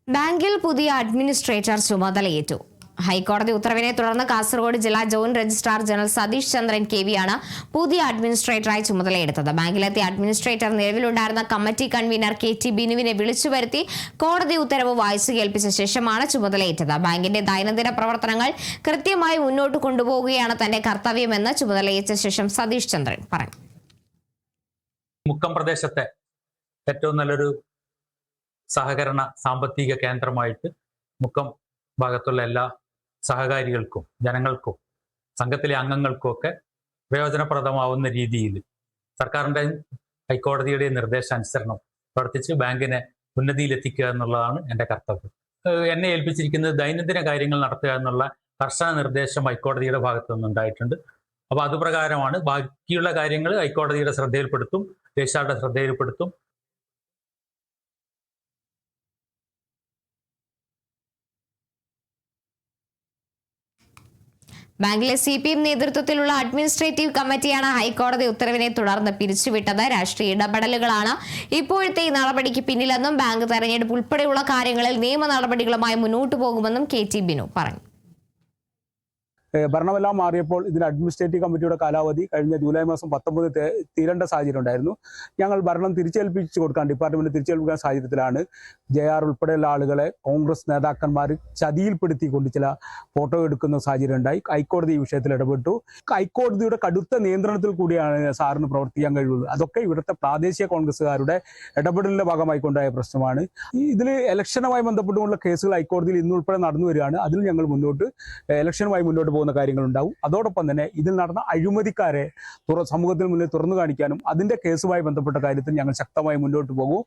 ബാങ്കിൽ പുതിയ അഡ്മിനിസ്ട്രേറ്റർ ചുമതലയേറ്റു. ഹൈക്കോടതി ഉത്തരവിനെ തുടർന്ന് കാസർഗോഡ് ജില്ലാ joint registrar general Satheesh Chandran KV ആണ് പുതിയ അഡ്മിനിസ്ട്രേറ്ററായി ചുമതലയെടുത്തത്. ബാങ്കിലെത്തിയ അഡ്മിനിസ്ട്രേറ്റർ നിലവിലുണ്ടായിരുന്ന കമ്മിറ്റി കൺവീനർ KT ബിനുവിനെ വിളിച്ചു വരുത്തി കോടതി ഉത്തരവ് വായിച്ചു കേൾപ്പിച്ച ശേഷമാണ് ചുമതലയേറ്റത്. ബാങ്കിന്റെ ദൈനംദിന പ്രവർത്തനങ്ങൾ കൃത്യമായി മുന്നോട്ട് കൊണ്ടുപോകുകയാണ് തന്റെ കർത്തവ്യമെന്ന് ചുമതലയേറ്റ ശേഷം സതീഷ് ചന്ദ്രൻ പറഞ്ഞു. മുക്കം പ്രദേശത്തെ ഏറ്റവും നല്ലൊരു സഹകരണ സാമ്പത്തിക കേന്ദ്രമായിട്ട് മുക്കം ഭാഗത്തുള്ള എല്ലാ സഹകാരികൾക്കും ജനങ്ങൾക്കും സംഘത്തിലെ അംഗങ്ങൾക്കും ഒക്കെ പ്രയോജനപ്രദമാവുന്ന രീതിയിൽ സർക്കാരിൻ്റെ ഹൈക്കോടതിയുടെ നിർദ്ദേശാനുസരണം പ്രവർത്തിച്ച് ബാങ്കിനെ ഉന്നതിയിലെത്തിക്കുക എന്നുള്ളതാണ് എൻ്റെ കർത്തവ്യം. എന്നെ ഏൽപ്പിച്ചിരിക്കുന്നത് ദൈനംദിന കാര്യങ്ങൾ നടത്തുക എന്നുള്ള കർശന നിർദ്ദേശം ഹൈക്കോടതിയുടെ ഭാഗത്തു നിന്നുണ്ടായിട്ടുണ്ട്. അപ്പോൾ അതുപ്രകാരമാണ് ബാക്കിയുള്ള കാര്യങ്ങൾ ഹൈക്കോടതിയുടെ ശ്രദ്ധയിൽപ്പെടുത്തും, രജിസ്ട്രാറുടെ ശ്രദ്ധയിൽപ്പെടുത്തും. ബാങ്കിലെ CPM നേതൃത്വത്തിലുള്ള അഡ്മിനിസ്ട്രേറ്റീവ് കമ്മിറ്റിയാണ് ഹൈക്കോടതി ഉത്തരവിനെ തുടർന്ന് പിരിച്ചുവിട്ടത്. രാഷ്ട്രീയ ഇടപെടലുകളാണ് ഇപ്പോഴത്തെ ഈ നടപടിക്ക് പിന്നിലെന്നും ബാങ്ക് തെരഞ്ഞെടുപ്പ് ഉൾപ്പെടെയുള്ള കാര്യങ്ങളിൽ നിയമ നടപടികളുമായി മുന്നോട്ടു പോകുമെന്നും KT ബിനു പറഞ്ഞു. ഭരണമെല്ലാം മാറിയപ്പോൾ ഇതിന് അഡ്മിനിസ്ട്രേറ്റീവ് കമ്മിറ്റിയുടെ കാലാവധി കഴിഞ്ഞ ജൂലൈ മാസം 19 തീരേണ്ട സാഹചര്യം ഉണ്ടായിരുന്നു. ഞങ്ങൾ ഭരണം തിരിച്ചേൽപ്പിച്ചു കൊടുക്കാൻ ഡിപ്പാർട്ട്മെന്റ് തിരിച്ചേൽപ്പിക്കാൻ സാഹചര്യത്തിലാണ് JR ഉൾപ്പെടെയുള്ള ആളുകളെ കോൺഗ്രസ് നേതാക്കന്മാർ ചതിയിൽപ്പെടുത്തിക്കൊണ്ട് ചില ഫോട്ടോ എടുക്കുന്ന സാഹചര്യം ഉണ്ടായി. ഹൈക്കോടതി ഈ വിഷയത്തിൽ ഇടപെട്ടു. ഹൈക്കോടതിയുടെ കടുത്ത നിയന്ത്രണത്തിൽ കൂടിയാണ് സാറിന് പ്രവർത്തിക്കാൻ കഴിയുള്ളൂ. അതൊക്കെ ഇവിടുത്തെ പ്രാദേശിക കോൺഗ്രസ്സുകാരുടെ ഇടപെടലിന്റെ ഭാഗമായിക്കൊണ്ടായ പ്രശ്നമാണ്. ഇതിൽ ഇലക്ഷനുമായി ബന്ധപ്പെട്ടുള്ള കേസുകൾ ഹൈക്കോടതിയിൽ ഇന്നുൾപ്പെടെ നടന്നു വരികയാണ്. അതിൽ ഞങ്ങൾ ഇലക്ഷനുമായി മുന്നോട്ട് പോകുന്ന കാര്യങ്ങളുണ്ടാവും. അതോടൊപ്പം തന്നെ ഇതിൽ നടന്ന അഴിമതിക്കാരെ സമൂഹത്തിന് മുന്നിൽ തുറന്നു കാണിക്കാനും അതിന്റെ കേസുമായി ബന്ധപ്പെട്ട കാര്യത്തിൽ ഞങ്ങൾ ശക്തമായി മുന്നോട്ട് പോകും.